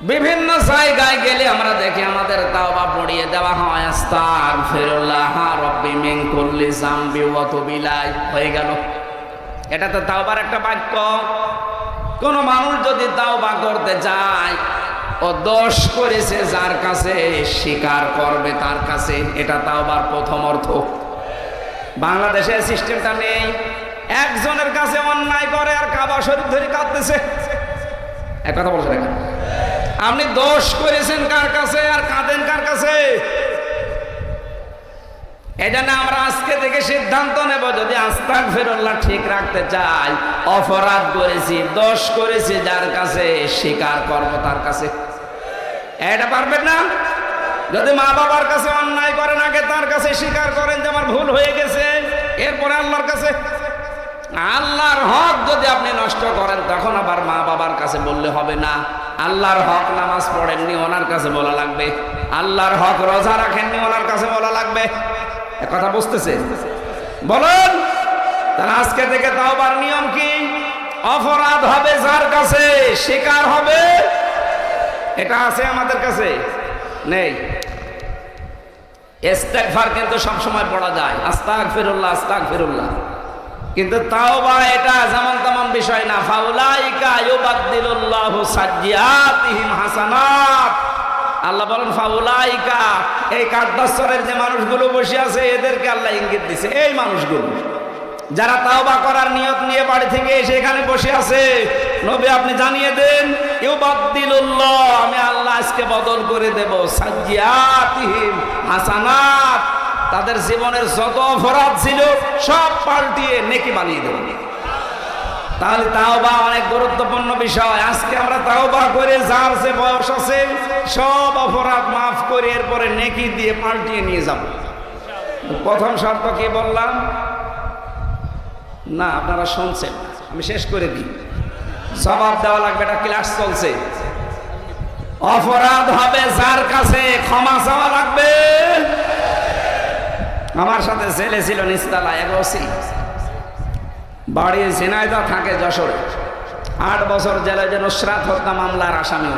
বিভিন্ন জায়গায় গেলে আমরা দেখি আমাদের তাওবা পড়িয়ে দেওয়া হয়, আস্তাগফিরুল্লাহ রাব্বি মিন কুল্লি যামবি ওয়া তুবু ইলাইহি, হয়ে গেল। এটা তো তাওবার একটা বাক্য। কোন মানুষ যদি তাওবা করতে চায়, ও দোষ করেছে যার কাছে, স্বীকার করবে তার কাছে। এটা তাওবার প্রথম অর্থ। বাংলাদেশে সিস্টেমটা নেই। একজনের কাছে অন্যায় করে আর কাবা শরীফ ধরে কাঁদতেছে। এক কথা বলছেন, এখন আপনি দোষ করেছেন কার কাছে আর কাঁদেন কার কাছে? এই জন্য আমরা আজকে থেকে সিদ্ধান্ত নেব, যদি আস্তাগফিরুল্লাহ ঠিক রাখতে চাই, অপরাধ করেছি, দোষ করেছি যার কাছে, স্বীকার করব তার কাছে। এটা পারবেন না? যদি মা বাবার কাছে অন্যায় করেন, আগে তার কাছে স্বীকার করেন যে আমার ভুল হয়ে গেছে, এরপরে আল্লাহর কাছে। আল্লাহর হক যদি আপনি নষ্ট করেন, তখন আবার মা বাবার কাছে বললে হবে না। আল্লাহর হক নামাজ পড়েননি, ওনার কাছে বলা লাগবে। আল্লাহর হক রোজা রাখেননি, ওনার কাছে বলা লাগবে। কথা বুঝতেছে? বলুন। তাহলে আজকে থেকে তাওবার নিয়ম কি? অপরাধ হবে যার কাছে, স্বীকার হবে। এটা আছে আমাদের কাছে? নেই। ইস্তেগফার কিন্তু সবসময় পড়া যায়, আস্তাগফিরুল্লাহ আস্তাগফিরুল্লাহ, কিন্তু তাওবা এটা যেমন তেমন বিষয় না। ফাউলাইকা ইউবাদদিলুল্লাহু সাজ্জিআতিহিম হাসানাত। আল্লাহ বলেন ফাউলাইকা, এই কাদ্দাসরের যে মানুষগুলো বসে আছে এদেরকে আল্লাহ ইঙ্গিত দিছে। এই মানুষগুলো যারা তাওবা করার নিয়ত নিয়ে বাড়ি থেকে এসে এখানে বসে আছে, নবী আপনি জানিয়ে দেন, ইউবাদদিলুল্লাহ, আমি আল্লাহ আজকে বদল করে দেব, সাজ্জিআতিহিম হাসানাত, তাদের জীবনের যত অপরাধ ছিল সব পাল্টিয়ে নেকি বানিয়ে দেব। তাহলে তাওবা অনেক গুরুত্বপূর্ণ বিষয়। আজকে আমরা তাওবা করে যার যে বয়স আছে সব অপরাধ মাফ করে এরপরে নেকি দিয়ে পাল্টিয়ে নিয়ে যাব। প্রথম শর্ত কি বললাম? না, আপনারা শুনছেন, আমি শেষ করে দিই। জবাব দেওয়া লাগবে, এটা ক্লাস চলছে। অপরাধ হবে যার কাছে, ক্ষমা চাওয়া লাগবে। আমার সাথে ছেলে ছিল নিস্তালা, এক ওসি, বাড়ি ঝিনাইদহ, থাকে যশোরে। 8 বছর জেলায় যে নুসরাত হত্যা মামলার আসামি।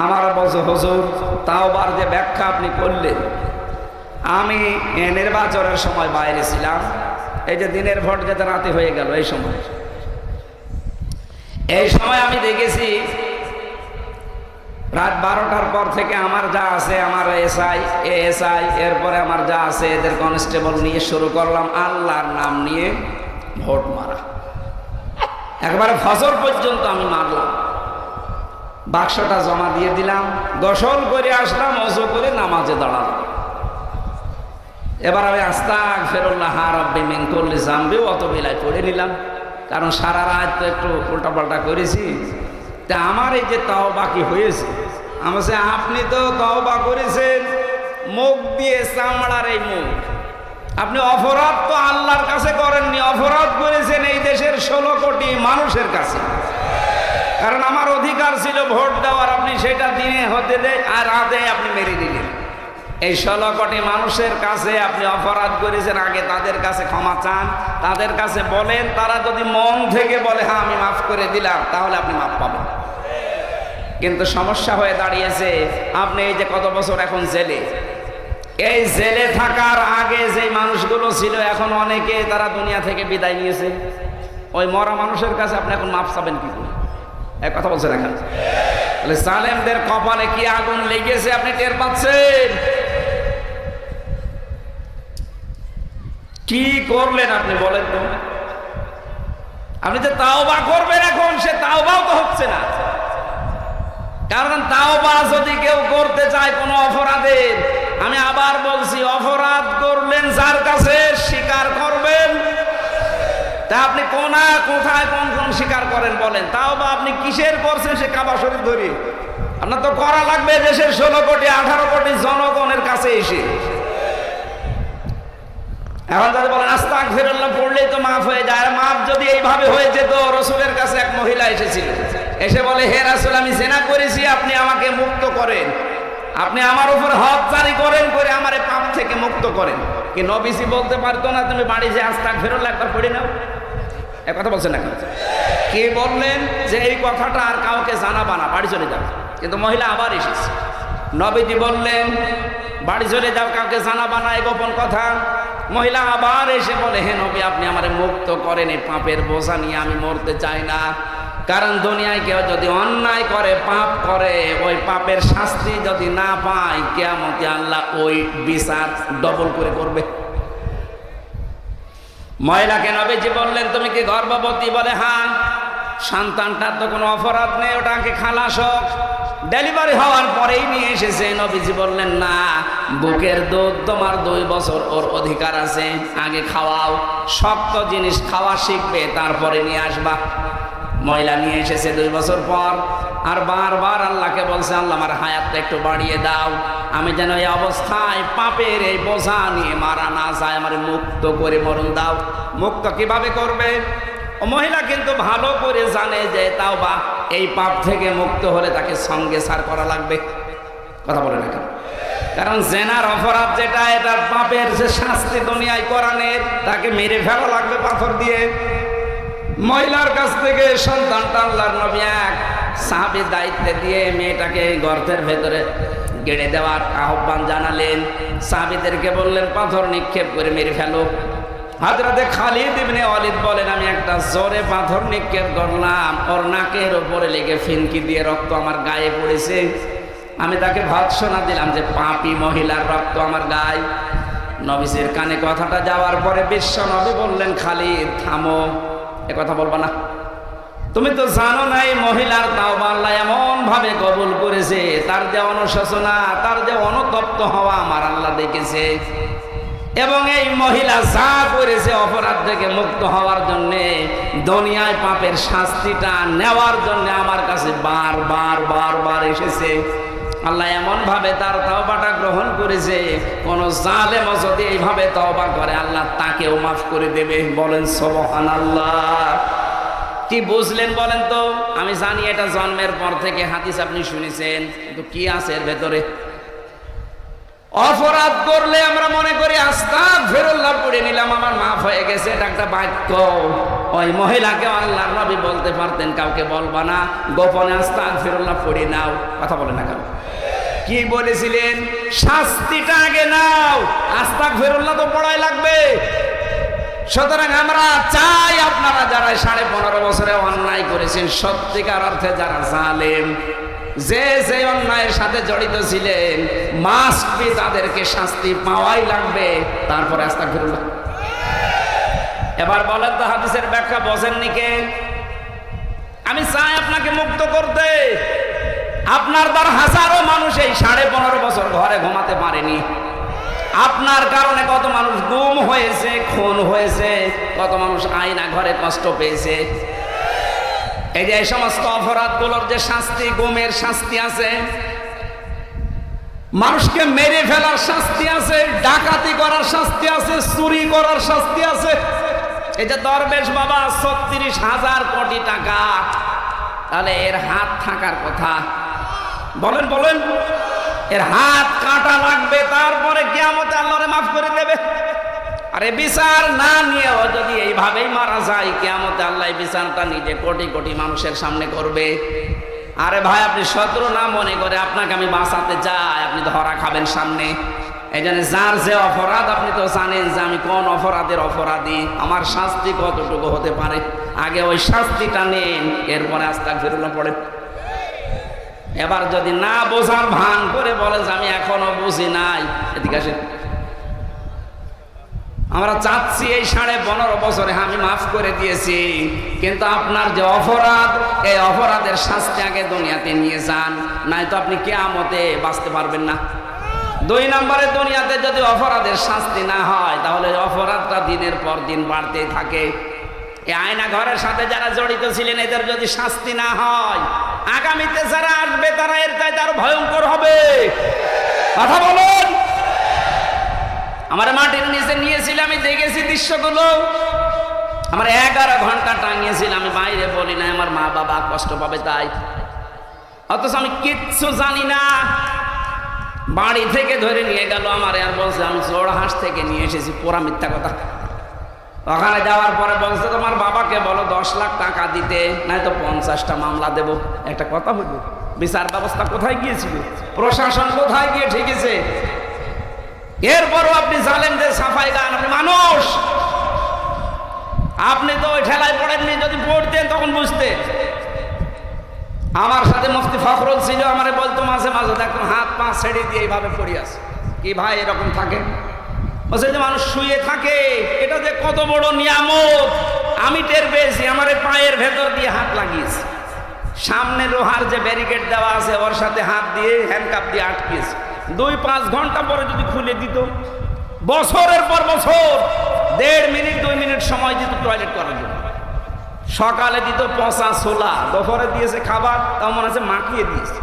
আমার বছর হুজুর তাওবার যে ব্যাখ্যা আপনি করলেন, আমি নির্বাচনের সময় বাইরে ছিলাম। এই যে দিনের ভোট যেতে রাতে হয়ে গেল, এই সময় আমি দেখেছি রাত 12টার পর থেকে আমার যা আছে, আমার এএসআই, এরপরে আমার যা আছে এদের কনস্টেবল নিয়ে শুরু করলাম আল্লাহর নাম নিয়ে ভোট মারা। একবারে ফজর পর্যন্ত আমি মারলাম। বাক্সটা জমা দিয়ে দিলাম, গোসল করে আসলাম, ওযু করে নামাজে দাঁড়ালাম। এবার আমি আস্তাগফিরুল্লাহ রাব্বি মিন কুল্লি যামবি অত বেলায় পড়ে নিলাম, কারণ সারা রাত তো একটু উল্টাপাল্টা করেছি। তা আমার এই যে তওবা কি হয়েছে, আমার সে আপনি তো তওবা করেছেন মুখ দিয়ে, চামড়ার এই মুখ। আপনি অপরাধ তো আল্লাহর কাছে করেননি, অপরাধ করেছেন এই দেশের 16 কোটি মানুষের কাছে। কারণ আমার অধিকার ছিল ভোট দেওয়ার, আপনি সেটা দিনে হতে দেয় আর রাতে আপনি মেরে দিলেন। এই 16 কোটি মানুষের কাছে আপনি অপরাধ করেছেন, আগে তাদের কাছে ক্ষমা চান, তাদের কাছে বলেন। তারা যদি মন থেকে বলে হ্যাঁ আমি মাফ করে দিলাম, তাহলে আপনি মাফ পাবেন। কিন্তু সমস্যা হয়ে দাঁড়িয়েছে, আপনি এই যে কত বছর এখন জেলে, এই জেলে থাকার আগে যে মানুষগুলো ছিল এখন অনেকে তারা দুনিয়া থেকে বিদায় নিয়েছে। ওই মরা মানুষের কাছে আপনি এখন মাফ চাবেন কি করে? এক কথা বলছেন এখন। তাহলে জালেমদের কপালে কি আগুন লেগেছে আপনি টের পাচ্ছেন? কি করলেন আপনি বলেন তো? আপনি যে তাওবা করবেন এখন, সে তাওবাও তো হচ্ছে না। কারণ তাওবা যদি কেউ করতে চায় কোনো অপরাধের, আমি আবার বলছি, অপরাধ করলেন যার কাছে স্বীকার করবেন। তা আপনি কোথায় কোন স্বীকার করেন বলেন? তাওবা আপনি কিসের করছেন? সে কাবা শরীফ ধরে আপনার তো করা লাগবে দেশের 16 কোটি 18 কোটি জনগণের কাছে এসে। এখন যদি বলেন আস্তাগফিরুল্লাহ পড়লেই তো মাফ হয়ে যায়, আর মাফ যদি এইভাবে হয়ে যেত, রাসূলের কাছে এক মহিলা এসেছিল, এসে বলে হে রাসূল আমি জিনা করেছি, আপনি আমাকে মুক্ত করেন, আপনি আমার উপর হক জারি করেন, করে আমার এই পাপ থেকে মুক্ত করেন। কি নবীজি বলতে পারতো না তুমি বাড়ি যে আস্তাগফিরুল্লাহ একবার পড়ে নাও? এক কথা বলছেন না? কে বললেন যে এই কথাটা আর কাউকে জানাবা না, বাড়ি চলে যাও? কিন্তু মহিলা আবার এসেছে, নবীজি বললেন বাড়ি চলে যাও, কাউকে জানাবা না এই গোপন কথা। মহিলা আবার এসে বলে হে নবী আপনি আমারে মুক্ত করেন, এই পাপের বোঝা নিয়ে আমি মরতে চাই না। কারণ দুনিয়ায় কেউ যদি অন্যায় করে, পাপ করে, ওই পাপের শাস্তি যদি না পায়, কিয়ামতে আল্লাহ ওই বিচার ডবল করে করবে। মহিলাকে নবীজি বললেন তুমি কি গর্ভবতী? বলে হ্যাঁ। সন্তানটার তো কোনো অপরাধ নেই, ওটাকে খালাস হোক, ডেলিভারি হওয়ার পরেই নিয়ে এসেছে। নবীজি বললেন না, বুকের দুধ তোমার 2 বছর ওর অধিকার আছে, আগে খাওয়াও, শক্ত জিনিস খাওয়া শিখবে তারপরে নিয়ে আসবা। মহিলা নিয়ে এসেছে 2 বছর পর, আর বারবার আল্লাহকে বলছে আল্লাহ আমার হায়াতটা একটু বাড়িয়ে দাও, আমি যেন এই অবস্থায় পাপের এই বোঝা নিয়ে মারা না যায়, আমার মুক্ত করে মরণ দাও। মুক্ত কিভাবে করবে? ও মহিলা কিন্তু ভালো করে জানে যে তাওবা এই পাপ থেকে মুক্ত হলে তাকে সঙ্গে সার করা লাগবে। কথা বলে না কেন? কারণ জেনার অপরাধ যেটা, এটা পাপের যে শাস্তি দুনিয়ায় কোরআনের, তাকে মেরে ফেলা লাগবে পাথর দিয়ে। মহিলার কাছ থেকে সন্তানটা আল্লাহর নবী এক সাহাবীর দায়িত্বে দিয়ে মেয়েটাকে গর্তের ভেতরে গেড়ে দেওয়ার আহ্বান জানালেন। সাহাবীদেরকে বললেন পাথর নিক্ষেপ করে মেরে ফেলো। হযরতে খালিদ ইবনে ওয়ালিদ বলেন আমি একটা জোরে পাথর নিক্ষেপ করলাম, ওর নাকের উপরে লেগে ফিনকি দিয়ে রক্ত আমার গায়ে পড়েছে। আমি তাকে ভর্ৎসনা দিলাম যে পাপী মহিলার রক্ত আমার গায়ে। নবীজির কানে কথাটা যাওয়ার পরে বিশ্ব নবী বললেন খালিদ থামো, এ কথা বলবা না। তুমি তো জানো না এই মহিলার তাওবা আল্লাহ এমন ভাবে কবুল করেছে, তার যে অনুশোচনা, তার যে অনুতপ্ত হওয়া আমার আল্লাহ দেখেছে। এবং এই মহিলা যা করেছে অপরাধ থেকে মুক্ত হওয়ার জন্য, দুনিয়ায় পাপের শাস্তিটা নেওয়ার জন্য আমার কাছে বারবার এসেছে। আল্লাহ এমন ভাবে তার তওবাটা গ্রহণ করেছে, কোন জালেম যদি এইভাবে তওবা করে আল্লাহ তাকেও মাফ করে দেবে। বলেন সুবহানাল্লাহ। কি বুঝলেন বলেন তো? আমি জানি এটা জন্মের পর থেকে হাদিস আপনি শুনেছেন, কিন্তু কি আছে এর ভেতরে? অপরাধ করলে আমরা মনে করি আস্তাগফিরুল্লাহ পড়ে নিলাম আমার মাফ হয়ে গেছে, এটা একটা বাক্য। ওই মহিলাকে আল্লাহর নবী বলতে পারতেন কাউকে বলবা না, গোপনে আস্তাগফিরুল্লাহ পড়ে নাও। কথা বলে না কেন? কি বলেছিলেন? শাস্তিটা আগে নাও, আস্তাগফিরুল্লাহ তো পড়াই লাগবে। সুতরাং আমরা চাই আপনারা যারা 15.5 বছরে অন্যায় করেছেন, সত্যিকার অর্থে যারা জালেম, যে অন্যায়ের সাথে জড়িত ছিলেন, মাস্ট বি তাদেরকে শাস্তি পাওয়াই লাগবে। তারপরে আস্তাগফিরুল্লাহ। এবার বলেন তো হাদিসের ব্যাখ্যা বোঝেননি কে? আমি চাই আপনাকে মুক্ত করতে, আপনার দ্বারা হাজারো মানুষ এই 15.5 বছর ঘরে ঘুমাতে পারেনি। আপনার কারণে কত মানুষ গুম হয়েছে, খুন হয়েছে, কত মানুষ আয়না ঘরে কষ্ট পেয়েছে। এই যে এই সমস্ত অপরাধগুলোর যে শাস্তি, গুমের শাস্তি আছে, মানুষকে মেরে ফেলার শাস্তি আছে, ডাকাতি করার শাস্তি আছে, চুরি করার শাস্তি আছে। এই যে দরবেশ বাবা 36,000 কোটি টাকা, তাহলে এর হাত থাকার কথা। বলেন বলেন, এর হাত কাটা লাগবে, তারপরে কিয়ামতে আল্লাহরে মাফ করে দেবে। আরে বিচার না নিয়েও যদি এইভাবেই মারা যায়, কিয়ামতে আল্লাহ বিচারটা নিজে কোটি কোটি মানুষের সামনে করবে। আরে ভাই, আপনি শত্রু না মনে করে আপনাকে আমি বাঁচাতে যাই, আপনি ধরা খাবেন সামনে। এই জন্য যার যে অপরাধ, আপনি তো জানেন যে আমি কোন অপরাধের অপরাধী, আমার শাস্তি কতটুকু হতে পারে। আগে ওই শাস্তিটা নেন, এরপরে আস্তাগফিরুল্লাহ পড়েন। এবার যদি না বোঝার ভান করে বলে যে আমি এখনো বুঝি নাই, এদিকে আসেন। আমরা চাচ্ছি এই 15.5 বছরে আমি মাফ করে দিয়েছি, কিন্তু আপনার যে অপরাধ, এই অপরাধের শাস্তি আগে দুনিয়াতে নিয়ে যান, নাই তো আপনি কিয়ামতে বাঁচতে পারবেন না। 2 নম্বরে, দুনিয়াতে যদি অপরাধের শাস্তি না হয়, তাহলে অপরাধটা দিনের পর দিন বাড়তেই থাকে। এই আয়না ঘরের সাথে যারা জড়িত ছিলেন, এদের যদি শাস্তি না হয়, আগামীতে যারা আসবে তারা এর চাইতে আরো ভয়ঙ্কর হবে। কথা বলুন। আমার মাটির নিচে নিয়েছিলাম, আমি দেখেছি দৃশ্যগুলো। আমার 11 ঘন্টা টাঙিয়েছিল, আমি বাইরে বলি না, আমার মা বাবা কষ্ট পাবে তাই। অথচ আমি কিচ্ছু জানি না। বাড়ি থেকে ধরে নিয়ে গেল আমার, আর বলছে আমি চোরহাঁস থেকে নিয়ে এসেছি। পুরা মিথ্যা কথা। ওখানে যাওয়ার পরে বলছে তোমার বাবাকে বলো 10 লাখ টাকা দিতে, নাই তো 50টা মামলা দেব। একটা কথা বলবো, বিচার ব্যবস্থা কোথায় গিয়েছিল? প্রশাসন কোথায় গিয়ে ঠেকেছে? এরপরও আপনি জালেমদের সাফাই গান। আপনি মানুষ, আপনি তো ওই ঠেলায় পড়েননি। যদি পড়তেন তখন বুঝতেন। আমার সাথে মুফতি ফখরুল ছিল, আমারে বলতো মাঝে মাঝে, দেখুন হাত পা ছেড়ে দিয়ে এইভাবে পড়ে আছে। কি ভাই এরকম থাকে? বলছে যে মানুষ শুয়ে থাকে, এটা যে কত বড় নিয়ামত আমি টের পেয়েছি। আমার পায়ের ভেতর দিয়ে হাত লাগিয়েছে, সামনে লোহার যে ব্যারিকেড দেওয়া আছে, ওর সাথে হাত দিয়ে হ্যান্ডকাপ দিয়ে আটকিয়েছে। 2-5 ঘন্টা পরে যদি খুলে দিত, বছরের পর বছর 1.5 মিনিট 2 মিনিট সময় দিত টয়লেট করার জন্য। সকালে দিত পচা ছোলা, দুপুরে দিয়েছে খাবার, তাও মনে হচ্ছে মাখিয়ে দিয়েছে।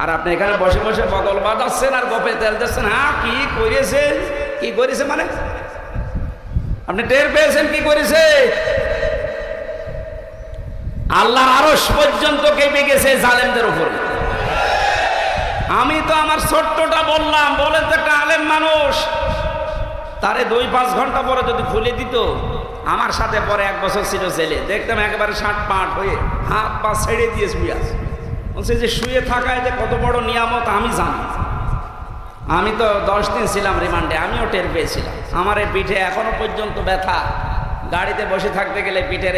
আর আপনি এখানে বসে বসে বগল বাজাচ্ছেন আর গপে তেল দিচ্ছেন। হ্যাঁ, কি করেছে? কি করেছে মানে আপনি টের পেয়েছেন কি করেছে? আল্লাহর আরশ পর্যন্ত কেঁপে গেছে জালেমদের উপর। আমি তো আমার ছোট্টটা বললাম, বলেন তো একটা আলেম মানুষ, তারে 2-5 ঘন্টা পরে যদি খুলে দিত, আমার সাথে পরে 1 বছর ছিল জেলে, দেখতাম একেবারে 60 হয়ে হাত পা ছেড়ে দিয়ে শুয়ে আছে। বলছে যে শুয়ে থাকায় যে কত বড় নিয়ামত আমি জানি। আমি তো 10 দিন ছিলাম রিমান্ডে, আমিও টের পেয়েছিলাম। আমার এই পিঠে এখনো পর্যন্ত ব্যথা। গাড়িতে বসে থাকতে গেলে পিঠের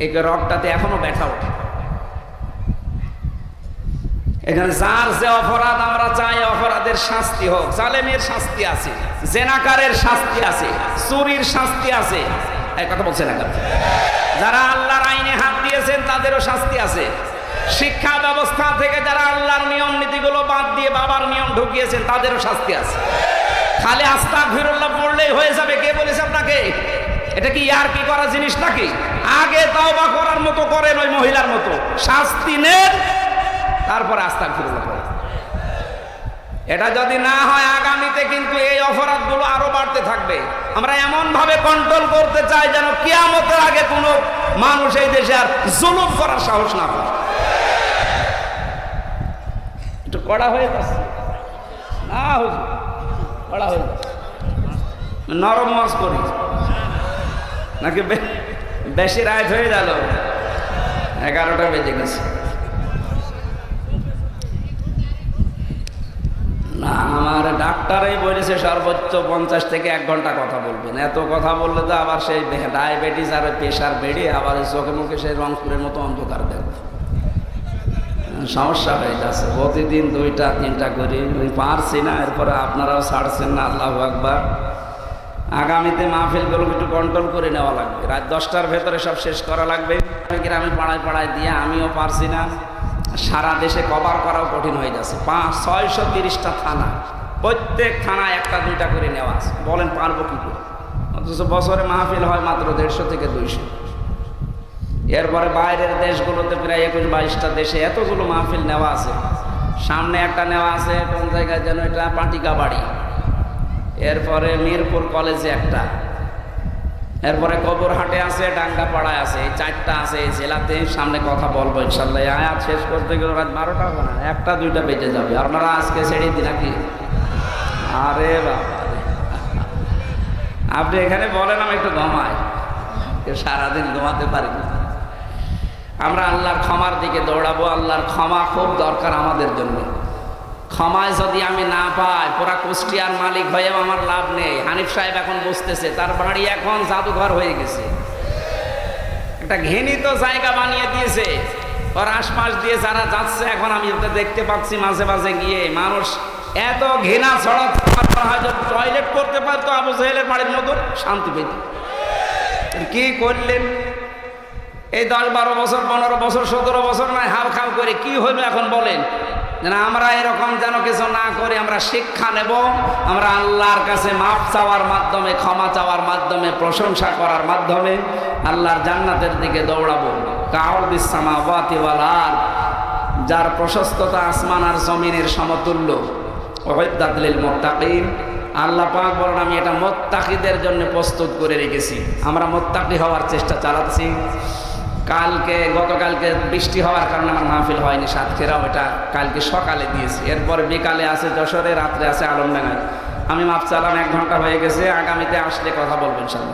এই রগটাতে এখনো ব্যথা ওঠে। এখানে যার যে অপরাধ, আমরা চাই অপরাধের শাস্তি হোক। জালেমের শাস্তি আছে, জেনাকারের শাস্তি আছে, চুরির শাস্তি আছে। এই কথা বলছেন না? যারা আল্লাহর আইনে হাত দিয়েছেন তাদেরও শাস্তি আছে। শিক্ষা ব্যবস্থা থেকে যারা আল্লাহর নিয়ম নীতিগুলো বাদ দিয়ে বাবার নিয়ম ঢুকিয়েছেন তাদেরও শাস্তি আছে। খালি আস্তাগফিরুল্লাহ পড়লেই হয়ে যাবে? কে বলেছে আপনাকে? এটা কি আর কি করা জিনিস নাকি? আগে তওবা করার মতো করেন, ওই মহিলার মতো শাস্তি নেন, তারপরে আস্তাগফিরুল্লাহ পড়েন। এটা যদি না হয়, আগামীতে কিন্তু এই অপরাধগুলো আরো বাড়তে থাকবে। আমরা এমন ভাবে কন্ট্রোল করতে চাই যেন কিয়ামতের আগে কোনো মানুষ এই দেশে আর জুলুম করার সাহস না পায়। একটু কড়া হয়ে যাচ্ছে না? হুজুর কড়া হয়ে যাচ্ছে, নরম মাছ করি নাকি বেশি রাত হয়ে গেল? 11টা বেজে গেছে। না, আমার ডাক্তারই বলেছে সর্বোচ্চ 50 থেকে 1 ঘন্টা কথা বলবেন। এত কথা বললে তো আবার সেই ডায়াবেটিস আর প্রেশার বেড়ে আবার চোখে মুখে সেই রংপুরের মতো অন্ধকার দেখবে, সমস্যা হয়ে যাচ্ছে। প্রতিদিন 2টা 3টা করে পারছি না, এরপরে আপনারাও ছাড়ছেন না। আল্লাহু আকবার। আগামীতে মাহফিলগুলো একটু কন্ট্রোল করে নেওয়া লাগবে, রাত 10টার ভেতরে সব শেষ করা লাগবে। গ্রামে পাড়ায় পাড়ায় দিয়ে আমিও পারছি না, সারা দেশে কভার করাও কঠিন হয়ে যাচ্ছে। 630টা থানা, প্রত্যেক থানায় একটা দুইটা করে নেওয়া আছে। বলেন পারবো কি করে? অথচ বছরে মাহফিল হয় মাত্র 150 থেকে 200। এরপরে বাইরের দেশগুলোতে প্রায় 21-22টা দেশে এতগুলো মাহফিল নেওয়া আছে। সামনে একটা নেওয়া আছে কোন জায়গায় যেন, এটা পাটিকা বাড়ি, এরপরে মিরপুর কলেজে একটা, এরপরে কবরহাটে আছে, ডাঙ্গাপাড়ায় আছে, এই 4টা আছে এই জেলাতে। সামনে কথা বলবো ইনশাল্লাহ। আয়াত শেষ করতে গেলে রাত 12টা হবে না, 1টা 2টা বেজে যাবে। আপনারা আজকে ছেড়ে দিন নাকি? আরে বাবা, আপনি এখানে বলেন আমি একটু ঘুমাই, সারাদিন ঘুমাতে পারি না। আমরা আল্লাহর ক্ষমার দিকে দৌড়াবো। আল্লাহর ক্ষমা খুব দরকার আমাদের জন্য। ক্ষমায় যদি আমি না পাই, পুরা কুষ্টিয়ার মালিক হয়েও আমার লাভ নেই। হানিফ সাহেব এখন বুঝতেছে, তার বাড়ি এখন জাদুঘর হয়ে গেছে, একটা ঘৃণিত জায়গা বানিয়ে দিয়েছে। ওর আশপাশ দিয়ে যারা যাচ্ছে এখন আমি দেখতে পাচ্ছি মাঝে মাঝে গিয়ে, মানুষ এত ঘৃণা ছড়াচ্ছে, হয়তো টয়লেট করতে পারতো আবু জাহেলের বাড়ির মতো, শান্তি পেত। কি করলেন এই 10-12 বছর, 15 বছর, 17 বছর নয়, হাল খাল করে কি হইল এখন বলেন? যেন আমরা এরকম যেন কিছু না করে আমরা শিক্ষা নেব। আমরা আল্লাহর কাছে মাফ চাওয়ার মাধ্যমে, ক্ষমা চাওয়ার মাধ্যমে, প্রশংসা করার মাধ্যমে আল্লাহর জান্নাতের দিকে দৌড়াবো। কাউদিস সামাওয়াতি ওয়াল আরদ, যার প্রশস্ততা আসমান আর জমিনের সমতুল্য। উইদ্দাত লিল মুত্তাকিন, আল্লাহ পাক বলেন আমি এটা মুত্তাকিদের জন্য প্রস্তুত করে রেখেছি। আমরা মুত্তাকি হওয়ার চেষ্টা চালাচ্ছি। গতকালকে বৃষ্টি হওয়ার কারণে আমার মাহফিল হয়নি সাতক্ষীরা, ওটা কালকে সকালে দিয়েছি। এরপর বিকালে আছে যশোরে, রাত্রে আছে আলমডাঙ্গায়। আমি মাপ চালাম, 1 ঘন্টা হয়ে গেছে। আগামীতে আসলে কথা বলবেন ইনশাআল্লাহ।